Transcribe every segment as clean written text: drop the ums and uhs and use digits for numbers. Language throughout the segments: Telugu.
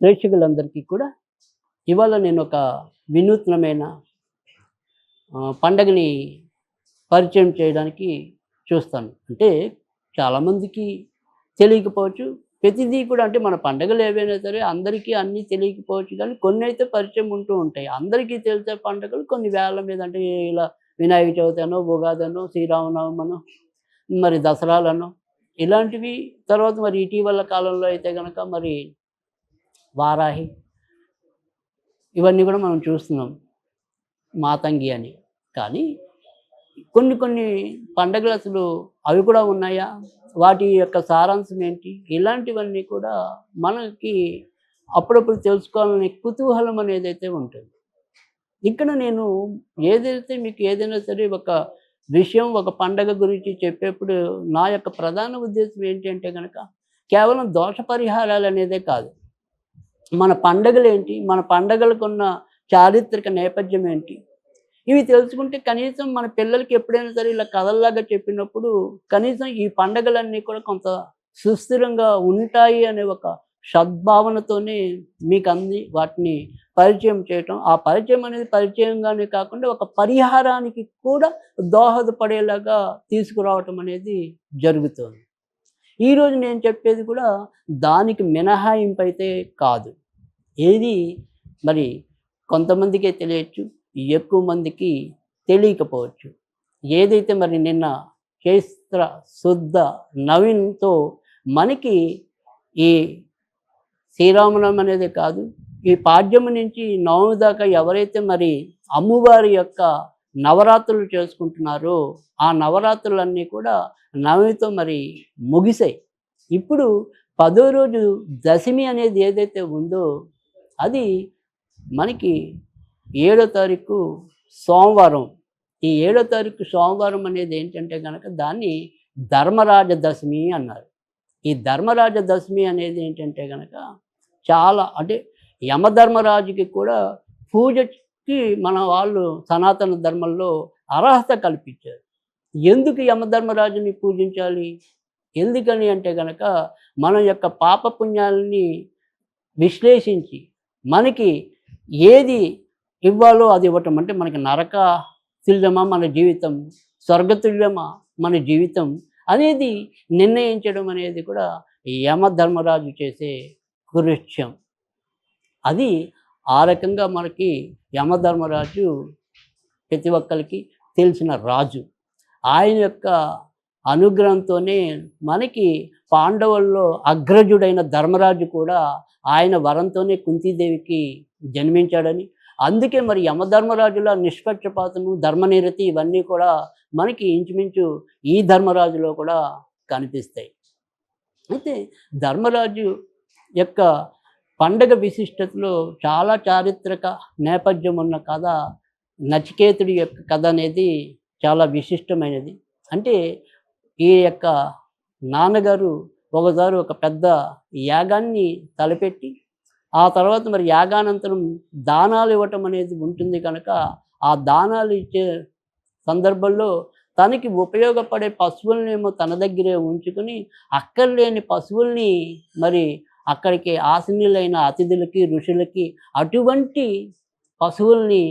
ప్రేక్షకులందరికీ కూడా ఇవాళ నేను ఒక వినూత్నమైన పండగని పరిచయం చేయడానికి చూస్తాను. అంటే చాలామందికి తెలియకపోవచ్చు. ప్రతిదీ కూడా అంటే మన పండగలు ఏవైనా సరే అందరికీ అన్నీ తెలియకపోవచ్చు, కానీ కొన్ని అయితే పరిచయం ఉంటూ ఉంటాయి. అందరికీ తెలిసే పండుగలు కొన్ని వేల మీద, అంటే ఇలా వినాయక చవితి అనో, ఉగాది అనో, శ్రీరామనవమనో, మరి దసరాలనో ఇలాంటివి. తర్వాత మరి ఇటీవల కాలంలో అయితే గనక మరి వారాహి, ఇవన్నీ కూడా మనం చూస్తున్నాం, మాతంగి అని. కానీ కొన్ని కొన్ని పండగలు అసలు అవి కూడా ఉన్నాయా? వాటి యొక్క సారాంశం ఏంటి? ఇలాంటివన్నీ కూడా మనకి అప్పుడప్పుడు తెలుసుకోవాలనే కుతూహలం అనేదైతే ఉంటుంది. ఇక్కడ నేను ఏదైతే మీకు ఏదైనా సరే ఒక విషయం, ఒక పండగ గురించి చెప్పేప్పుడు నా యొక్క ప్రధాన ఉద్దేశం ఏంటి అంటే గనక కేవలం దోష పరిహారాలు అనేదే కాదు. మన పండగలేంటి? మన పండగలకున్న చారిత్రక నేపథ్యం ఏంటి? ఇవి తెలుసుకుంటే కనీసం మన పిల్లలకి ఎప్పుడైనా సరే ఇలా కథల్లాగా చెప్పినప్పుడు కనీసం ఈ పండగలన్నీ కూడా కొంత సుస్థిరంగా ఉంటాయి అనే ఒక సద్భావనతోనే మీకు అంది వాటిని పరిచయం చేయటం. ఆ పరిచయం అనేది పరిచయంగానే కాకుండా ఒక పరిహారానికి కూడా దోహదపడేలాగా తీసుకురావటం అనేది జరుగుతుంది. ఈరోజు నేను చెప్పేది కూడా దానికి మినహాయింపు అయితే కాదు. ఏది మరి కొంతమందికే తెలియచ్చు, ఎక్కువ మందికి తెలియకపోవచ్చు. ఏదైతే మరి నిన్న చైత్ర శుద్ధ నవమితో మనకి ఈ శ్రీరామనవమి అనేది కాదు, ఈ పాడ్యము నుంచి నవమి దాకా ఎవరైతే మరి అమ్మవారి యొక్క నవరాత్రులు చేసుకుంటున్నారో ఆ నవరాత్రులన్నీ కూడా నవమితో మరి ముగిసాయి. ఇప్పుడు 10వ రోజు దశమి అనేది ఏదైతే ఉందో అది మనకి 7వ తారీఖు సోమవారం. ఈ 7వ తారీఖు సోమవారం అనేది ఏంటంటే కనుక దాన్ని ధర్మరాజ దశమి అన్నారు. ఈ ధర్మరాజ దశమి అనేది ఏంటంటే కనుక చాలా, అంటే యమధర్మరాజుకి కూడా పూజకి మన వాళ్ళు సనాతన ధర్మంలో అర్హత కల్పించారు. ఎందుకు యమధర్మరాజుని పూజించాలి? ఎందుకని అంటే కనుక మన యొక్క పాపపుణ్యాలని విశ్లేషించి మనకి ఏది ఇవ్వాలో అది ఇవ్వటం. అంటే మనకి నరక తుల్యమా మన జీవితం, స్వర్గతుల్యమా మన జీవితం అనేది నిర్ణయించడం అనేది కూడా యమధర్మరాజు చేసే కృత్యం. అది ఆ రకంగా మనకి యమధర్మరాజు ప్రతి ఒక్కరికి తెలిసిన రాజు. ఆయన యొక్క అనుగ్రహంతోనే మనకి పాండవుల్లో అగ్రజుడైన ధర్మరాజు కూడా ఆయన వరంతోనే కుంతీదేవికి జన్మించాడని, అందుకే మరి యమధర్మరాజుల నిష్పక్షపాతము, ధర్మనిరతి ఇవన్నీ కూడా మనకి ఇంచుమించు ఈ ధర్మరాజులో కూడా కనిపిస్తాయి. అయితే ధర్మరాజు యొక్క పండగ విశిష్టతలో చాలా చారిత్రక నేపథ్యం ఉన్న కథ నచికేతుడి యొక్క కథ అనేది చాలా విశిష్టమైనది. అంటే ఈ యొక్క నాన్నగారు ఒకసారి ఒక పెద్ద యాగాన్ని తలపెట్టి ఆ తర్వాత మరి యాగానంతరం దానాలు ఇవ్వటం అనేది ఉంటుంది కనుక ఆ దానాలు ఇచ్చే సందర్భంలో తనకి ఉపయోగపడే పశువులనేమో తన దగ్గరే ఉంచుకొని అక్కర్లేని పశువుల్ని మరి అక్కడికి ఆసీనులైన అతిథులకి, ఋషులకి అటువంటి పశువుల్ని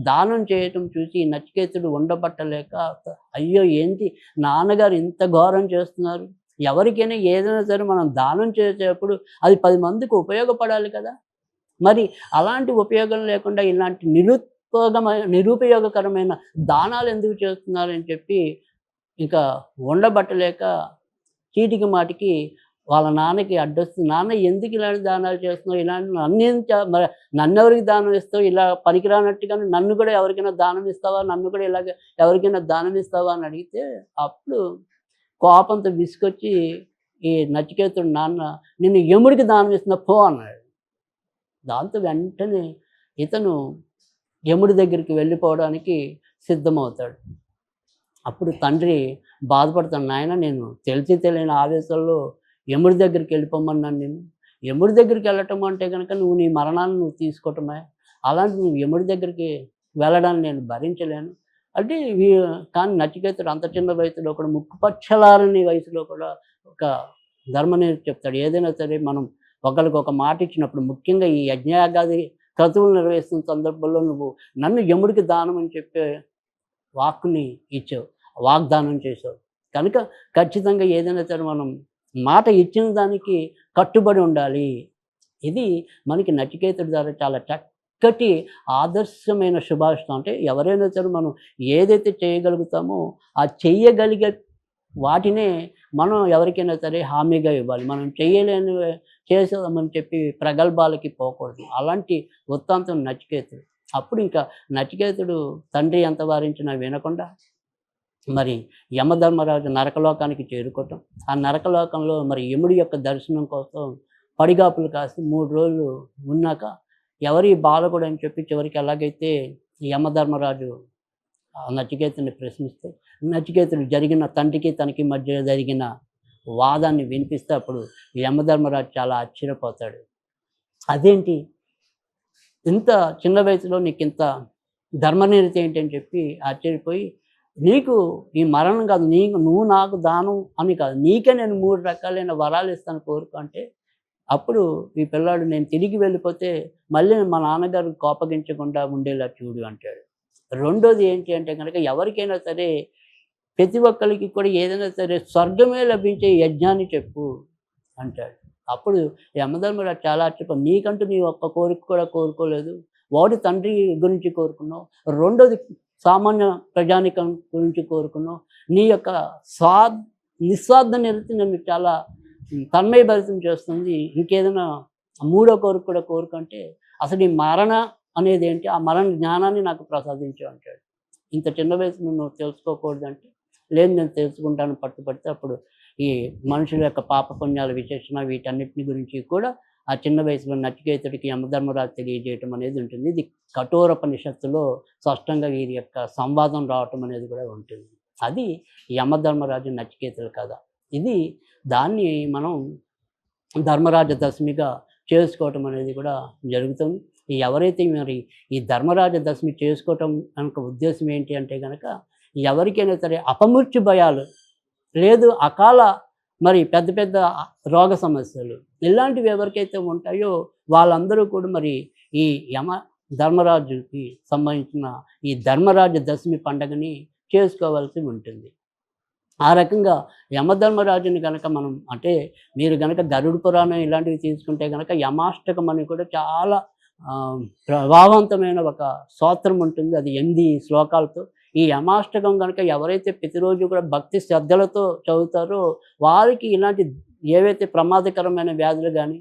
దానం చేయటం చూసి నచికేతుడు ఉండబట్టలేక, అయ్యో ఏంటి నాన్నగారు ఇంత ఘోరం చేస్తున్నారు, ఎవరికైనా ఏదైనా సరే మనం దానం చేసేటప్పుడు అది 10 మందికి ఉపయోగపడాలి కదా, మరి అలాంటి ఉపయోగం లేకుండా ఇలాంటి నిరుపయోగకరమైన దానాలు ఎందుకు చేస్తున్నారని చెప్పి ఇంకా ఉండబట్టలేక చీటికి మాటికి వాళ్ళ నాన్నకి అడ్డొస్తూ, నాన్న ఎందుకు ఇలాంటి దానాలు చేస్తున్నావు, ఇలాంటి మరి నన్నెవరికి దానం ఇస్తావు, ఇలా పనికిరానట్టుగానే నన్ను కూడా ఎవరికైనా దానం ఇస్తావా, నన్ను కూడా ఇలాగ ఎవరికైనా దానం ఇస్తావా అని అడిగితే అప్పుడు కోపంతో విసుకొచ్చి ఈ నచికేతుడు నాన్న నిన్ను యముడికి దానం ఇస్తున్నా పో అన్నాడు. దాంతో వెంటనే ఇతను యముడి దగ్గరికి వెళ్ళిపోవడానికి సిద్ధమవుతాడు. అప్పుడు తండ్రి బాధపడతాడు, నాయన నేను తెలిసి తెలియని ఆవేశంలో యముడి దగ్గరికి వెళ్ళిపోమన్నాను నేను, యముడి దగ్గరికి వెళ్ళటం అంటే కనుక నువ్వు నీ మరణాన్ని నువ్వు తీసుకోవటమే, అలాంటి నువ్వు యముడి దగ్గరికి వెళ్ళడాన్ని నేను భరించలేను అంటే. కానీ నచికేతుడు అంత చిన్న వయసులో కూడా, ముక్కుపచ్చలారని వయసులో కూడా ఒక ధర్మనిరతి చెప్తాడు. ఏదైనా సరే మనం ఒకరికొక మాట ఇచ్చినప్పుడు, ముఖ్యంగా ఈ యజ్ఞయాగాది క్రతువులు నిర్వహిస్తున్న సందర్భంలో నువ్వు నన్ను యముడికి దానం అని చెప్పే వాక్కుని ఇచ్చావు, వాగ్దానం చేసావు. కనుక ఖచ్చితంగా ఏదైనా సరే మనం మాట ఇచ్చిన దానికి కట్టుబడి ఉండాలి. ఇది మనకి నచికేతుడి ద్వారా చాలా చక్కటి ఆదర్శమైన శుభాషితం. అంటే ఎవరైనా సరే మనం ఏదైతే చేయగలుగుతామో ఆ చెయ్యగలిగే వాటినే మనం ఎవరికైనా సరే హామీగా ఇవ్వాలి. మనం చేయలేనివి చేసేద్దామని చెప్పి ప్రగల్భాలకి పోకూడదు. అలాంటి వృత్తాంతం నచికేతుడు. అప్పుడు ఇంకా నచికేతుడు తండ్రి ఎంత వారించినా వినకుండా మరి యమధర్మరాజు నరకలోకానికి చేరుకోవటం, ఆ నరకలోకంలో మరి యముడి యొక్క దర్శనం కోసం పడిగాపులు కాసి 3 రోజులు ఉన్నాక ఎవరి బాలకుడు అని చెప్పి చివరికి ఎలాగైతే యమధర్మరాజు నచికేతుడిని ప్రశ్నిస్తే, నచికేతుడు జరిగిన తండ్రికి తనకి మధ్య జరిగిన వాదాన్ని వినిపిస్తే అప్పుడు యమధర్మరాజు చాలా ఆశ్చర్యపోతాడు. అదేంటి ఇంత చిన్న వయసులో నీకింత ధర్మనిరతి ఏంటి అని చెప్పి ఆశ్చర్యపోయి, నీకు ఈ మరణం కాదు, నువ్వు నాకు దానం అని కాదు, నీకే నేను 3 రకాలైన వరాలు ఇస్తాను కోరుకో అంటే, అప్పుడు ఈ పిల్లాడు నేను తిరిగి వెళ్ళిపోతే మళ్ళీ మా నాన్నగారు కోపగించకుండా ఉండేలా చూడు అంటాడు. రెండోది ఏంటి అంటే కనుక ఎవరికైనా సరే ప్రతి ఒక్కరికి కూడా ఏదైనా సరే స్వర్గమే లభించే యజ్ఞాన్ని చెప్పు అంటాడు. అప్పుడు యమధర్మరాజు చాలా ఆశ్చర్యపోయి, నీకంటూ నీ ఒక్క కోరిక కూడా కోరుకోలేదు, ఒకటి తండ్రి గురించి కోరుకున్నావు, రెండోది సామాన్య ప్రజానికం గురించి కోరుకున్నావు, నీ యొక్క నిస్వార్థ నిరతి నన్ను చాలా తన్మయభరితం చేస్తుంది, ఇంకేదైనా మూడో కోరిక కూడా కోరుకుంటే అసలు ఈ మరణ అనేది ఏంటి, ఆ మరణ జ్ఞానాన్ని నాకు ప్రసాదించు అంటాడు. ఇంత చిన్న వయసులో నువ్వు తెలుసుకోకూడదంటే, లేదు నేను తెలుసుకుంటాను పట్టుబడితే అప్పుడు ఈ మనుషుల యొక్క పాపపుణ్యాల విశేషణ వీటన్నిటిని గురించి కూడా ఆ చిన్న వయసులో నచికేతుడికి యమధర్మరాజు తెలియజేయటం అనేది ఉంటుంది. ఇది కఠోరోపనిషత్తులో స్పష్టంగా వీరి యొక్క సంవాదం రావటం అనేది కూడా ఉంటుంది. అది యమధర్మరాజు నచికేతుల కథ. ఇది దాన్ని మనం ధర్మరాజ దశమిగా చేసుకోవటం అనేది కూడా జరుగుతుంది. ఎవరైతే మరి ఈ ధర్మరాజ దశమి చేసుకోవటం కనుక ఉద్దేశం ఏంటి అంటే కనుక, ఎవరికైనా సరే అపమృత్యు భయాలు లేదు, అకాల మరి పెద్ద పెద్ద రోగ సమస్యలు ఇలాంటివి ఎవరికైతే ఉంటాయో వాళ్ళందరూ కూడా మరి ఈ ధర్మరాజుకి సంబంధించిన ఈ ధర్మరాజ దశమి పండుగని చేసుకోవాల్సి ఉంటుంది. ఆ రకంగా యమధర్మరాజుని కనుక మనం అంటే మీరు కనుక గరుడ పురాణం ఇలాంటివి తీసుకుంటే కనుక యమాష్టకం అని కూడా చాలా ప్రభావవంతమైన ఒక స్తోత్రం ఉంటుంది. అది 8 శ్లోకాలతో. ఈ యమాష్టకం కనుక ఎవరైతే ప్రతిరోజు కూడా భక్తి శ్రద్ధలతో చదువుతారో వారికి ఇలాంటి ఏవైతే ప్రమాదకరమైన వ్యాధులు కానీ,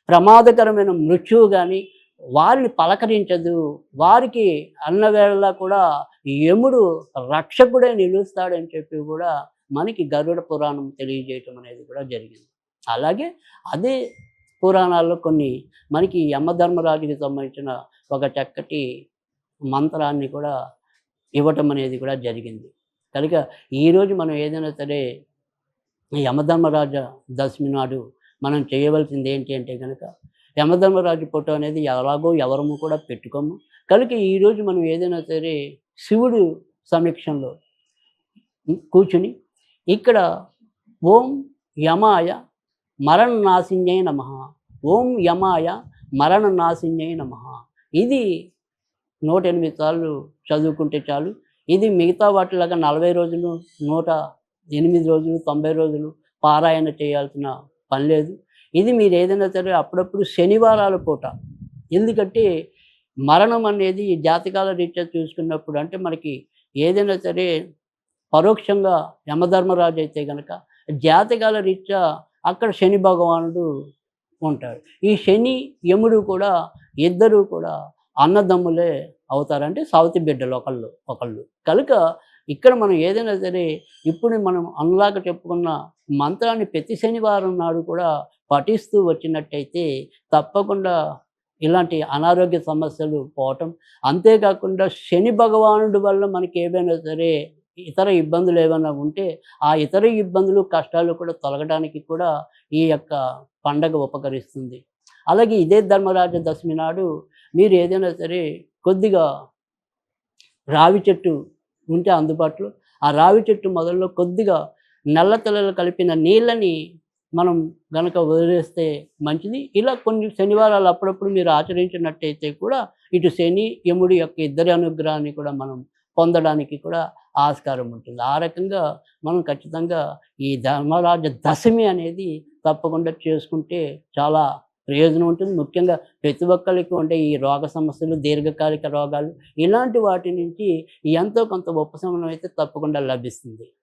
ప్రమాదకరమైన మృత్యువు కానీ వారిని పలకరించదు. వారికి అన్నవేళలా కూడా యముడు రక్షకుడే నిలుస్తాడని చెప్పి కూడా మనకి గరుడ పురాణం తెలియజేయటం అనేది కూడా జరిగింది. అలాగే అదే పురాణాల్లో కొన్ని మనకి యమధర్మరాజుకి సంబంధించిన ఒక చక్కటి మంత్రాన్ని కూడా ఇవ్వటం అనేది కూడా జరిగింది. కనుక ఈరోజు మనం ఏదైనా సరే యమధర్మరాజ దశమి నాడు మనం చేయవలసింది ఏంటి అంటే కనుక, యమధర్మరాజు ఫోటో అనేది ఎలాగో ఎవరము కూడా పెట్టుకోము. కనుక ఈరోజు మనం ఏదైనా సరే శివుడు సమీక్షంలో కూర్చుని ఇక్కడ ఓం యమాయ మరణనాశిన్యై నమః, ఓం యమాయ మరణనాశిన్యై నమః, ఇది 108 సార్లు చదువుకుంటే చాలు. ఇది మిగతా వాటిలాగా 40 రోజులు, 108 రోజులు, 90 రోజులు పారాయణ చేయాల్సిన పని లేదు. ఇది మీరు ఏదైనా సరే అప్పుడప్పుడు శనివారాల పూట, ఎందుకంటే మరణం అనేది జాతకాల రీత్యా చూసుకున్నప్పుడు అంటే మనకి ఏదైనా సరే పరోక్షంగా యమధర్మరాజు అయితే కనుక జాతకాల రీత్యా అక్కడ శని భగవానుడు ఉంటాడు. ఈ శని యముడు కూడా ఇద్దరు కూడా అన్నదమ్ములే అవుతారంటే సవతి బిడ్డలు ఒకళ్ళు. కనుక ఇక్కడ మనం ఏదైనా సరే ఇప్పుడు మనం అనులాగా చెప్పుకున్న మంత్రాన్ని ప్రతి శనివారం నాడు కూడా పఠిస్తూ వచ్చినట్టయితే తప్పకుండా ఇలాంటి అనారోగ్య సమస్యలు పోవటం, అంతేకాకుండా శని భగవానుడి వల్ల మనకి ఏవైనా సరే ఇతర ఇబ్బందులు ఏమైనా ఉంటే ఆ ఇతర ఇబ్బందులు కష్టాలు కూడా తొలగడానికి కూడా ఈ యొక్క పండగ ఉపకరిస్తుంది. అలాగే ఇదే ధర్మరాజ దశమి నాడు మీరు ఏదైనా సరే కొద్దిగా రావి చెట్టు ఉంటే అందుబాటులో ఆ రావి చెట్టు మొదల్లో కొద్దిగా నల్ల తెల్లలు కలిపిన నీళ్ళని మనం గనక వదిలేస్తే మంచిది. ఇలా కొన్ని శనివారాలు అప్పుడప్పుడు మీరు ఆచరించినట్టయితే కూడా ఇటు శని, యముడి యొక్క ఇద్దరి అనుగ్రహాన్ని కూడా మనం పొందడానికి కూడా ఆస్కారం ఉంటుంది. ఆ రకంగా మనం ఖచ్చితంగా ఈ ధర్మరాజ దశమి అనేది తప్పకుండా చేసుకుంటే చాలా ప్రయోజనం ఉంటుంది. ముఖ్యంగా ప్రతి ఒక్కళ్ళకి ఉండే ఈ రోగ సమస్యలు, దీర్ఘకాలిక రోగాలు ఇలాంటి వాటి నుంచి ఎంతో కొంత ఉపశమనం అయితే తప్పకుండా లభిస్తుంది.